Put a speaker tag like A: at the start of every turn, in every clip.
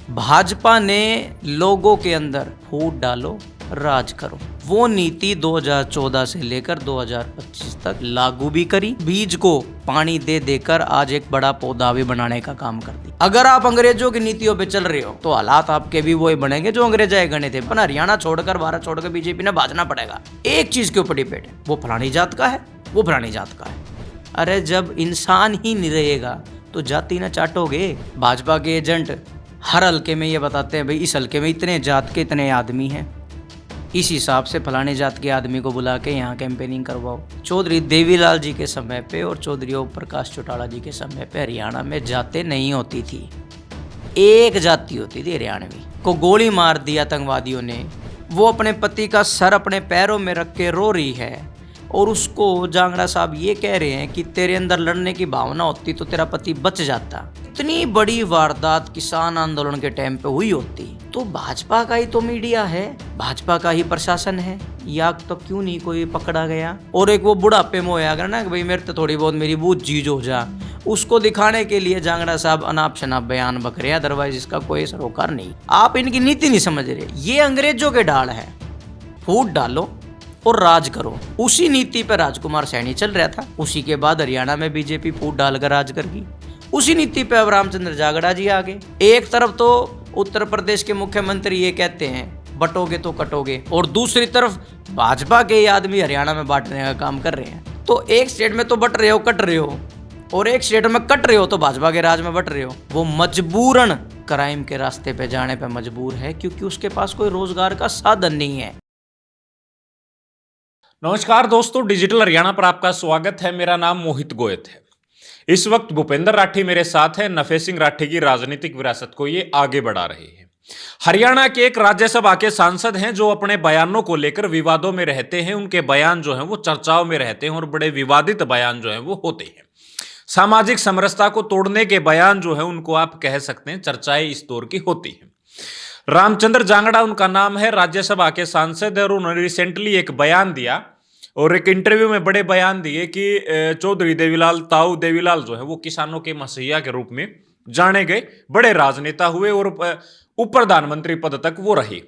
A: भाजपा ने लोगों के अंदर फूट डालो, राज करो, वो नीति 2014 से लेकर 2025 तक लागू भी करी। बीज को पानी दे देकर आज एक बड़ा पौधा भी बनाने का काम कर दी। अगर आप अंग्रेजों की नीतियों पे चल रहे हो तो हालात आपके भी वही बनेंगे जो अंग्रेजाए गणे थे। पर हरियाणा छोड़कर, भारत छोड़कर बीजेपी ने भाजना पड़ेगा। एक चीज के ऊपर डिपेंड है, वो फलानी जात का है, वो फलानी जात का है। अरे जब इंसान ही नहीं रहेगा तो जाति ना चाटोगे। भाजपा के एजेंट हर हल्के में ये बताते हैं, भाई इस हल्के में इतने जात के इतने आदमी हैं, इस हिसाब से फलाने जात के आदमी को बुला के यहाँ कैंपेनिंग करवाओ। चौधरी देवीलाल जी के समय पे और चौधरी ओम प्रकाश चौटाला जी के समय पे हरियाणा में जातें नहीं होती थी, एक जाति होती थी हरियाणवी। को गोली मार दी आतंकवादियों ने, वो अपने पति का सर अपने पैरों में रख के रो रही है और उसको जांगड़ा साहब ये कह रहे हैं कि तेरे अंदर लड़ने की भावना होती तो तेरा पति बच जाता। इतनी बड़ी वारदात किसान आंदोलन के टाइम पे हुई होती तो भाजपा का ही तो मीडिया है, भाजपा का ही प्रशासन है, या तो क्यों नहीं कोई पकड़ा गया। और एक वो बुढ़ापे में होया अगर ना कि भाई मेरे तो थोड़ी बहुत मेरी बूझ चीज हो जा, उसको दिखाने के लिए जांगड़ा साहब अनाप शनाप बयान बक रहे हैं, अदरवाइज इसका कोई सरोकार नहीं। आप इनकी नीति नहीं समझ रहे, ये अंग्रेजों के डाल है, फूट डालो और राज करो। उसी नीति पर राजकुमार सैनी चल रहा था, उसी के बाद हरियाणा में बीजेपी फूट डालकर राज कर गई। उसी नीति पे अब रामचंद्र जागड़ा जी आ गए। एक तरफ तो उत्तर प्रदेश के मुख्यमंत्री ये कहते हैं बटोगे तो कटोगे, और दूसरी तरफ भाजपा के ये आदमी हरियाणा में बांटने का काम कर रहे हैं। तो एक स्टेट में तो बट रहे हो, कट रहे हो, और एक स्टेट में कट रहे हो तो भाजपा के राज में बट रहे हो। वो मजबूरन क्राइम के रास्ते पे जाने पे मजबूर है क्योंकि उसके पास कोई रोजगार का साधन नहीं है।
B: नमस्कार दोस्तों, डिजिटल हरियाणा पर आपका स्वागत है। मेरा नाम मोहित गोयत है। इस वक्त भूपेंद्र राठी मेरे साथ है। नफे सिंह राठी की राजनीतिक विरासत को ये आगे बढ़ा रहे हैं। हरियाणा के एक राज्यसभा के सांसद हैं जो अपने बयानों को लेकर विवादों में रहते हैं। उनके बयान जो हैं वो चर्चाओं में रहते हैं और बड़े विवादित बयान जो हैं वो होते हैं। सामाजिक समरसता को तोड़ने के बयान जो है उनको आप कह सकते हैं चर्चाएं इस दौर की होती हैं। रामचंद्र जांगड़ा उनका नाम है, राज्यसभा के सांसद है, और उन्होंने रिसेंटली एक बयान दिया और एक इंटरव्यू में बड़े बयान दिए कि चौधरी देवीलाल, ताऊ देवीलाल जो है वो किसानों के मसीहा के रूप में जाने गए, बड़े राजनेता हुए और उप प्रधानमंत्री पद तक वो रहे।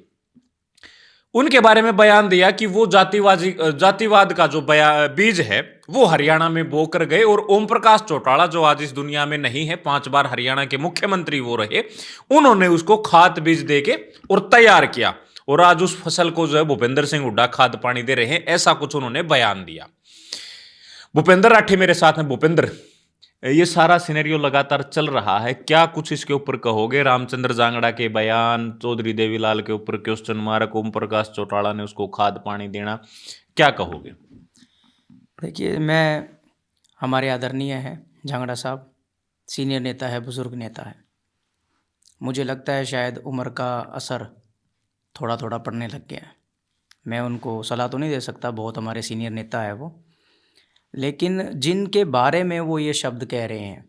B: उनके बारे में बयान दिया कि वो जातिवाद का जो बीज है वो हरियाणा में बो कर गए। और ओम प्रकाश चौटाला जो आज इस दुनिया में नहीं है, 5 बार हरियाणा के मुख्यमंत्री वो रहे, उन्होंने उसको खाद बीज देके और तैयार किया और आज उस फसल को जो है भूपेंद्र सिंह हुड्डा खाद पानी दे रहे हैं। ऐसा कुछ उन्होंने बयान दिया। भूपेंद्र राठी मेरे साथ हैं। भूपेंद्र, ये सारा सिनेरियो लगातार चल रहा है, क्या कुछ इसके ऊपर कहोगे? रामचंद्र जांगड़ा के बयान, चौधरी देवीलाल के ऊपर क्वेश्चन मार्क, ओम प्रकाश चौटाला ने उसको खाद पानी देना, क्या कहोगे?
A: देखिए, हमारे आदरणीय हैं जांगड़ा साहब, सीनियर नेता है, बुजुर्ग नेता है। मुझे लगता है शायद उम्र का असर थोड़ा थोड़ा पड़ने लग गया है। मैं उनको सलाह तो नहीं दे सकता, बहुत हमारे सीनियर नेता है वो, लेकिन जिनके बारे में वो ये शब्द कह रहे हैं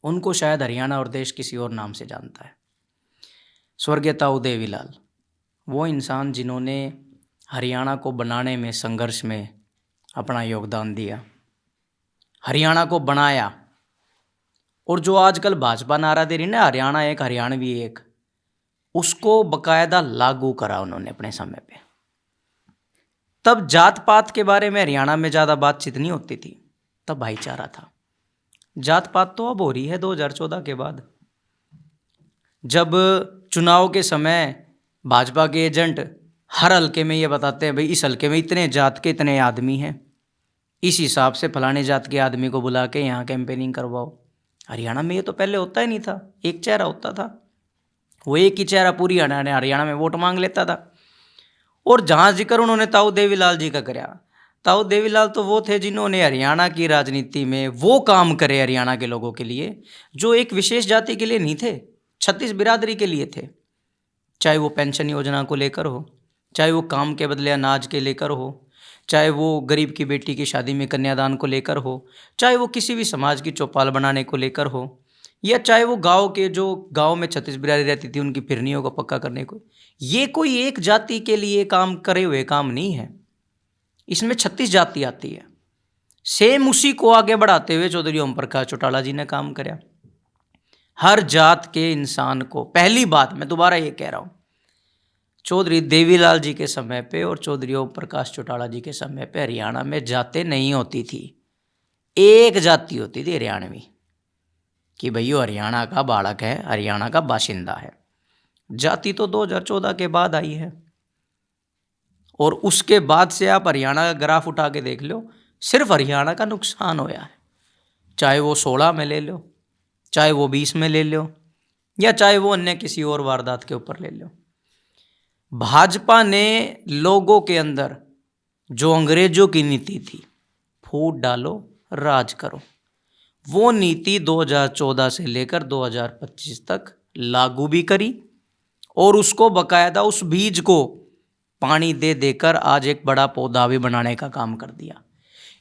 A: उनको शायद हरियाणा और देश किसी और नाम से जानता है। स्वर्गीय ताऊ देवीलाल, वो इंसान जिन्होंने हरियाणा को बनाने में, संघर्ष में अपना योगदान दिया, हरियाणा को बनाया, और जो आजकल भाजपा नारा दे रही ना, हरियाणा एक हरियाणवी एक, उसको बकायदा लागू करा उन्होंने अपने समय पे। तब जात पात के बारे में हरियाणा में ज़्यादा बातचीत नहीं होती थी, तब भाईचारा था। जात पात तो अब हो रही है 2014 के बाद, जब चुनाव के समय भाजपा के एजेंट हर हल्के में ये बताते हैं, भाई इस हल्के में इतने जात के इतने आदमी हैं, इस हिसाब से फलाने जात के आदमी को बुला के यहाँ कैंपेनिंग करवाओ। हरियाणा में ये तो पहले होता ही नहीं था, एक चेहरा होता था, वो एक ही चेहरा पूरी हरियाणा में वोट मांग लेता था। और जहाँ जिक्र उन्होंने ताऊ देवीलाल जी का कराया, ताऊ देवीलाल तो वो थे जिन्होंने हरियाणा की राजनीति में वो काम करे हरियाणा के लोगों के लिए जो एक विशेष जाति के लिए नहीं थे, 36 बिरादरी के लिए थे। चाहे वो पेंशन योजना को लेकर हो, चाहे वो काम के बदले अनाज के लेकर हो, चाहे वो गरीब की बेटी की शादी में कन्यादान को लेकर हो, चाहे वो किसी भी समाज की चौपाल बनाने को लेकर हो, या चाहे वो गांव में 36 बिरादरी रहती थी उनकी फिरनियों को पक्का करने को। ये कोई एक जाति के लिए काम करे हुए काम नहीं है, इसमें 36 जाति आती है। सेम उसी को आगे बढ़ाते हुए चौधरी ओम प्रकाश चौटाला जी ने काम कराया। हर जात के इंसान को, पहली बात मैं दोबारा ये कह रहा हूँ, चौधरी देवीलाल जी के समय पे और चौधरी ओम प्रकाश चौटाला जी के समय पे हरियाणा में जातें नहीं होती थी। एक जाति होती थी हरियाणवी, कि भाई वो हरियाणा का बालक है, हरियाणा का बाशिंदा है। जाति तो 2014 के बाद आई है, और उसके बाद से आप हरियाणा का ग्राफ उठा के देख लो, सिर्फ हरियाणा का नुकसान होया है। चाहे वो 16 में ले लो, चाहे वो 20 में ले लो, या चाहे वो अन्य किसी और वारदात के ऊपर ले लो। भाजपा ने लोगों के अंदर जो अंग्रेजों की नीति थी, फूट डालो राज करो, वो नीति 2014 से लेकर 2025 तक लागू भी करी, और उसको बकायदा उस बीज को पानी दे देकर आज एक बड़ा पौधा भी बनाने का काम कर दिया।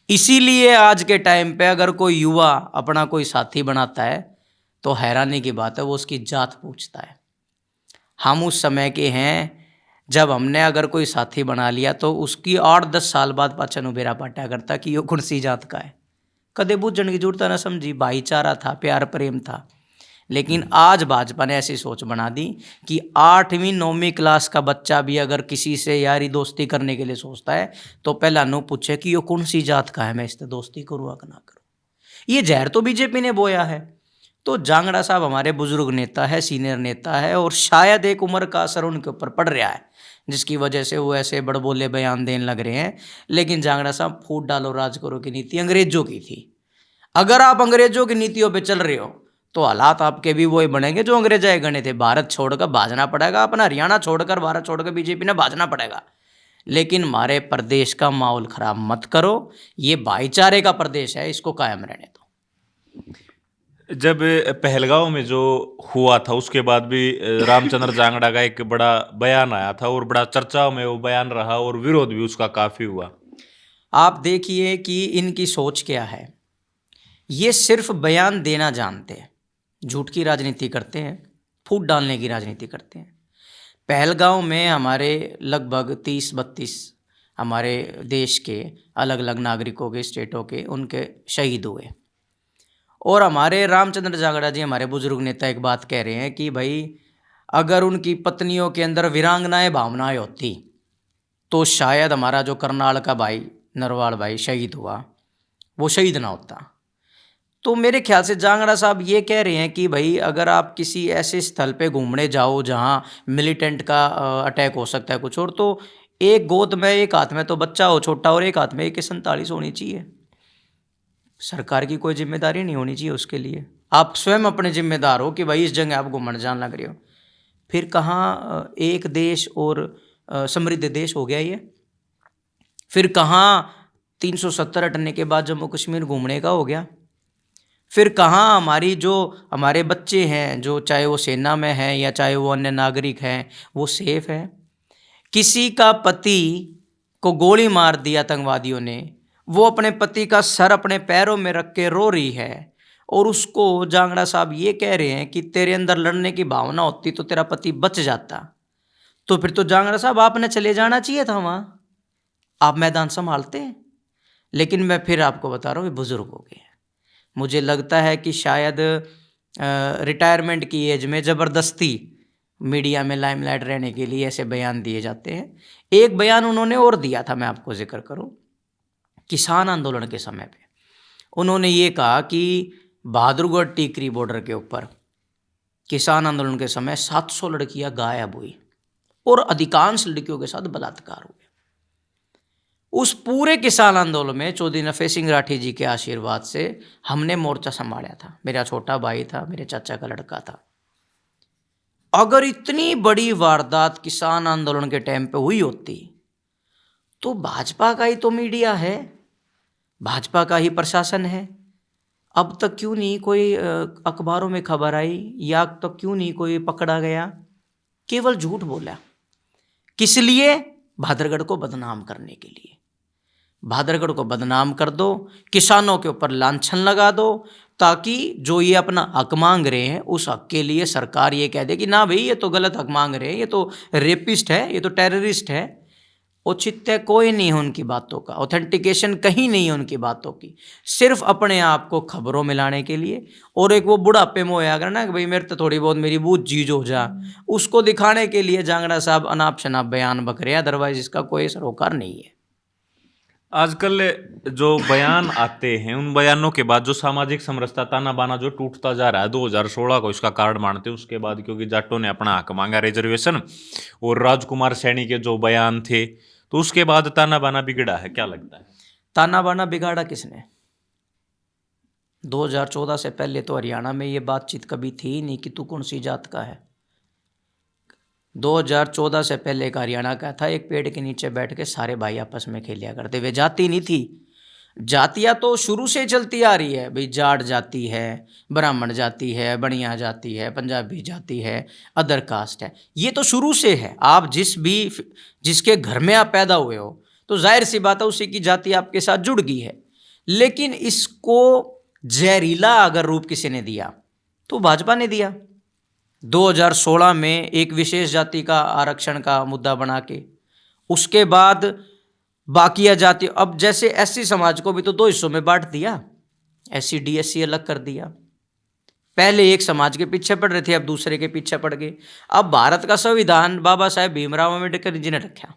A: इसीलिए आज के टाइम पे अगर कोई युवा अपना कोई साथी बनाता है तो हैरानी की बात है, वो उसकी जात पूछता है। हम उस समय के हैं जब हमने अगर कोई साथी बना लिया तो उसकी 8-10 साल बाद पाचन उबेरा पाटा करता कि यो कुर्सी जात का है। कदे बूझण की जरूरत ना समझी, भाईचारा था, प्यार प्रेम था। लेकिन आज भाजपा ने ऐसी सोच बना दी कि 8वीं 9वीं क्लास का बच्चा भी अगर किसी से यारी दोस्ती करने के लिए सोचता है तो पहला नो पूछे कि यो कौन सी जात का है, मैं इससे दोस्ती करूँ या ना करूँ। ये जहर तो बीजेपी ने बोया है। तो जांगड़ा साहब हमारे बुजुर्ग नेता है, सीनियर नेता है, और शायद एक उम्र का असर उनके ऊपर पड़ रहा है जिसकी वजह से वो ऐसे बड़बोले बयान देने लग रहे हैं। लेकिन जांगड़ा साहब, फूट डालो राज करो की नीति अंग्रेजों की थी। अगर आप अंग्रेजों की नीतियों पे चल रहे हो तो हालात आपके भी वही बनेंगे जो अंग्रेजाए गणे थे। भारत छोड़कर भाजना पड़ेगा, अपना हरियाणा छोड़कर, भारत छोड़कर बीजेपी ने भाजना पड़ेगा। लेकिन हमारे प्रदेश का माहौल खराब मत करो, ये भाईचारे का प्रदेश है, इसको कायम रहने दो।
B: जब पहलगांव में जो हुआ था उसके बाद भी रामचंद्र जांगड़ा का एक बड़ा बयान आया था और बड़ा चर्चाओं में वो बयान रहा और विरोध भी उसका काफी हुआ।
A: आप देखिए कि इनकी सोच क्या है। ये सिर्फ बयान देना जानते हैं, झूठ की राजनीति करते हैं, फूट डालने की राजनीति करते हैं। पहलगांव में हमारे लगभग 30-32 हमारे देश के अलग अलग नागरिकों के, स्टेटों के, उनके शहीद हुए। और हमारे रामचंद्र जांगड़ा जी, हमारे बुजुर्ग नेता, एक बात कह रहे हैं कि भाई अगर उनकी पत्नियों के अंदर वीरांगनाएं भावनाएं होती तो शायद हमारा जो करनाल का भाई, नरवाल भाई शहीद हुआ, वो शहीद ना होता। तो मेरे ख्याल से जांगड़ा साहब ये कह रहे हैं कि भाई अगर आप किसी ऐसे स्थल पे घूमने जाओ जहाँ मिलिटेंट का अटैक हो सकता है कुछ और, तो एक गोद में, एक हाथ में तो बच्चा हो छोटा और एक हाथ में AK-47 होनी चाहिए। सरकार की कोई जिम्मेदारी नहीं होनी चाहिए उसके लिए। आप स्वयं अपने जिम्मेदार हो कि भाई इस जगह आप घूमने जान लग रहे हो। फिर कहाँ एक देश और समृद्ध देश हो गया ये? फिर कहाँ 370 हटने के बाद जम्मू कश्मीर घूमने का हो गया? फिर कहाँ हमारी जो हमारे बच्चे हैं, जो चाहे वो सेना में हैं या चाहे वो अन्य नागरिक हैं, वो सेफ है? किसी का पति को गोली मार दी आतंकवादियों ने, वो अपने पति का सर अपने पैरों में रख के रो रही है, और उसको जांगड़ा साहब ये कह रहे हैं कि तेरे अंदर लड़ने की भावना होती तो तेरा पति बच जाता। तो फिर तो जांगड़ा साहब आपने चले जाना चाहिए था वहाँ, आप मैदान संभालते। लेकिन मैं फिर आपको बता रहा हूँ, ये बुजुर्ग हो गए हैं। मुझे लगता है कि शायद रिटायरमेंट की एज में ज़बरदस्ती मीडिया में लाइमलाइट रहने के लिए ऐसे बयान दिए जाते हैं। एक बयान उन्होंने और दिया था, मैं आपको जिक्र करूं, किसान आंदोलन के समय पे उन्होंने ये कहा कि बहादुरगढ़ टीकरी बॉर्डर के ऊपर किसान आंदोलन के समय 700 लड़कियां गायब हुई और अधिकांश लड़कियों के साथ बलात्कार हुए। उस पूरे किसान आंदोलन में चौधरी नफे सिंह राठी जी के आशीर्वाद से हमने मोर्चा संभाला था। मेरा छोटा भाई था, मेरे चाचा का लड़का था। अगर इतनी बड़ी वारदात किसान आंदोलन के टाइम पे हुई होती तो भाजपा का ही तो मीडिया है, भाजपा का ही प्रशासन है। अब तक क्यों नहीं कोई अखबारों में खबर आई, या अब तक क्यों नहीं कोई पकड़ा गया? केवल झूठ बोला। किस लिए? भादरगढ़ को बदनाम करने के लिए। भादरगढ़ को बदनाम कर दो, किसानों के ऊपर लांछन लगा दो, ताकि जो ये अपना हक मांग रहे हैं उस हक के लिए सरकार ये कह दे कि ना भाई ये तो गलत हक मांग रहे हैं, ये तो रेपिस्ट है, ये तो टेररिस्ट है। औचित्य कोई नहीं है उनकी बातों का, ऑथेंटिकेशन कहीं नहीं है उनकी बातों की, सिर्फ अपने आप को खबरों में लाने के लिए। और एक वो बुढ़ापे में होया करना कि भाई मेरे तो थोड़ी बहुत मेरी बूझ चीज हो जा, उसको दिखाने के लिए जांगड़ा साहब अनाप शनाप बयान बक रहे हैं, अदरवाइज इसका कोई सरोकार नहीं है।
B: आजकल जो बयान आते हैं उन बयानों के बाद जो सामाजिक समरसता ताना बाना जो टूटता जा रहा है, 2016 को इसका कारण मानते हैं। उसके बाद क्योंकि जाटों ने अपना हक मांगा रिजर्वेशन, और राजकुमार सैनी के जो बयान थे, तो उसके बाद ताना बाना बिगड़ा है, क्या लगता है?
A: ताना बाना बिगाड़ा किसने? 2014 से पहले तो हरियाणा में ये बातचीत कभी थी ही नहीं कि तू कौन सी जात का है। 2014 से पहले का हरियाणा का था, एक पेड़ के नीचे बैठ के सारे भाई आपस में खेलिया करते, वे जाति नहीं थी। जातियाँ तो शुरू से चलती आ रही है भाई, जाट जाति है, ब्राह्मण जाति है, बनिया जाति है, पंजाबी जाति है, अदर कास्ट है, ये तो शुरू से है। आप जिसके घर में आप पैदा हुए हो तो जाहिर सी बात है उसी की जाति आपके साथ जुड़ गई है। लेकिन इसको जहरीला अगर रूप किसी ने दिया तो भाजपा ने दिया। 2016 में एक विशेष जाति का आरक्षण का मुद्दा बना के, उसके बाद बाकिया जाति, अब जैसे एससी समाज को भी तो 2 हिस्सों में बांट दिया, एससी डीएससी अलग कर दिया। पहले एक समाज के पीछे पड़ रहे थे, अब दूसरे के पीछे पड़ गए। अब भारत का संविधान बाबा साहेब भीमराव अम्बेडकर जी ने रखा,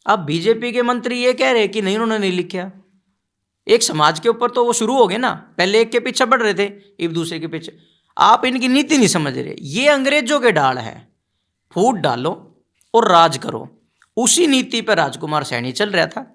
A: अब बीजेपी के मंत्री ये कह रहे कि नहीं उन्होंने नहीं लिखा। एक समाज के ऊपर तो वो शुरू हो गए ना, पहले एक के पीछे पड़ रहे थे, अब दूसरे के पीछे। आप इनकी नीति नहीं समझ रहे, ये अंग्रेजों के डाल है, फूट डालो और राज करो। उसी नीति पर राजकुमार सैनी चल रहा था,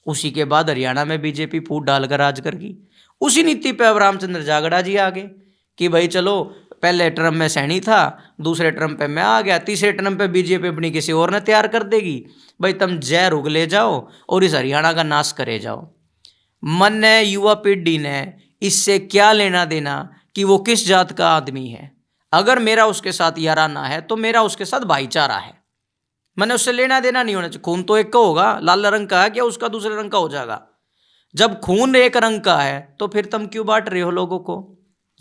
A: उसी के बाद हरियाणा में बीजेपी फूट डालकर राज कर गई। उसी नीति पर अब रामचंद्र जागड़ा जी आ गए कि भाई चलो पहले टर्म में सैनी था, दूसरे टर्म पे मैं आ गया, तीसरे टर्म पे बीजेपी अपनी किसी और ने तैयार कर देगी, भाई तुम जहर उगले जाओ और इस हरियाणा का नाश करे जाओ। मन ने, युवा पीढ़ी ने इससे क्या लेना देना कि वो किस जात का आदमी है। अगर मेरा उसके साथ याराना है तो मेरा उसके साथ भाईचारा है, मैंने उससे लेना देना नहीं होना चाहिए। खून तो एक का होगा, लाल रंग का है क्या उसका दूसरे रंग का हो जाएगा? जब खून एक रंग का है तो फिर तुम क्यों बांट रहे हो लोगों को?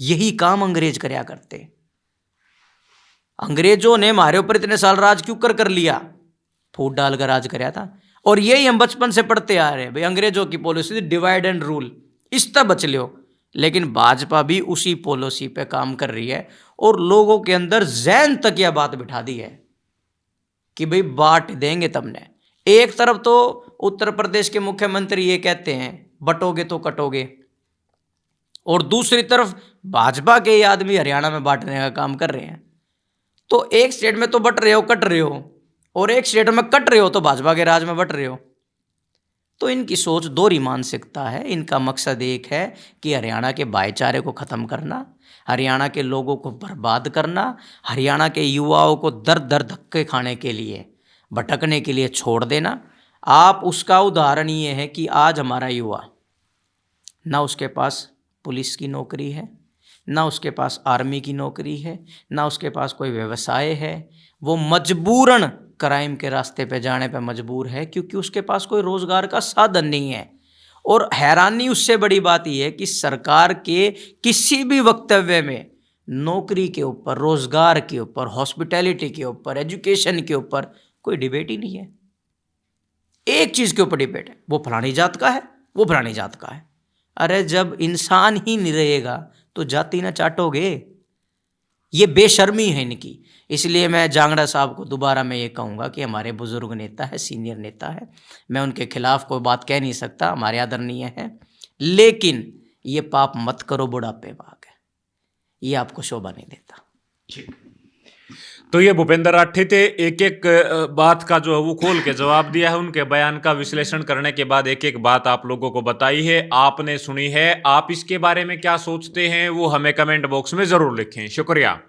A: यही काम अंग्रेज करया करते। अंग्रेजों ने हमारे ऊपर इतने साल राज क्यों कर लिया? फूट डालकर राज कराया था। और यही हम बचपन से पढ़ते आ रहे हैं भाई, अंग्रेजों की पॉलिसी डिवाइड एंड रूल, इस तरह बच लियो। लेकिन भाजपा भी उसी पॉलिसी पे काम कर रही है और लोगों के अंदर जहन तक यह बात बिठा दी है कि भाई बांट देंगे तुमने। एक तरफ तो उत्तर प्रदेश के मुख्यमंत्री ये कहते हैं बटोगे तो कटोगे, और दूसरी तरफ भाजपा के ये आदमी हरियाणा में बांटने का काम कर रहे हैं। तो एक स्टेट में तो बट रहे हो, कट रहे हो, और एक स्टेट में कट रहे हो तो भाजपा के राज में बट रहे हो। तो इनकी सोच दोहरी मानसिकता है। इनका मकसद एक है कि हरियाणा के भाईचारे को ख़त्म करना, हरियाणा के लोगों को बर्बाद करना, हरियाणा के युवाओं को दर दर धक्के खाने के लिए, भटकने के लिए छोड़ देना। आप उसका उदाहरण ये है कि आज हमारा युवा, ना उसके पास पुलिस की नौकरी है, ना उसके पास आर्मी की नौकरी है, ना उसके पास कोई व्यवसाय है, वो मजबूरन क्राइम के रास्ते पे जाने पे मजबूर है क्योंकि उसके पास कोई रोज़गार का साधन नहीं है। और हैरानी उससे बड़ी बात यह है कि सरकार के किसी भी वक्तव्य में नौकरी के ऊपर, रोज़गार के ऊपर, हॉस्पिटैलिटी के ऊपर, एजुकेशन के ऊपर कोई डिबेट ही नहीं है। एक चीज़ के ऊपर डिबेट है, वो फलानी जात का है, वो फलानी जात का है। अरे जब इंसान ही नहीं रहेगा तो जाति ना चाटोगे। ये बेशर्मी है इनकी। इसलिए मैं जांगड़ा साहब को दोबारा मैं ये कहूँगा कि हमारे बुजुर्ग नेता है, सीनियर नेता है, मैं उनके खिलाफ कोई बात कह नहीं सकता, हमारे आदरणीय हैं, लेकिन ये पाप मत करो, बुढ़ापे भाग है, ये आपको शोभा नहीं देता।
B: तो ये भूपेंद्र राठी थे, एक एक बात का जो है वो खोल के जवाब दिया है, उनके बयान का विश्लेषण करने के बाद एक एक बात आप लोगों को बताई है, आपने सुनी है। आप इसके बारे में क्या सोचते हैं वो हमें कमेंट बॉक्स में जरूर लिखें। शुक्रिया।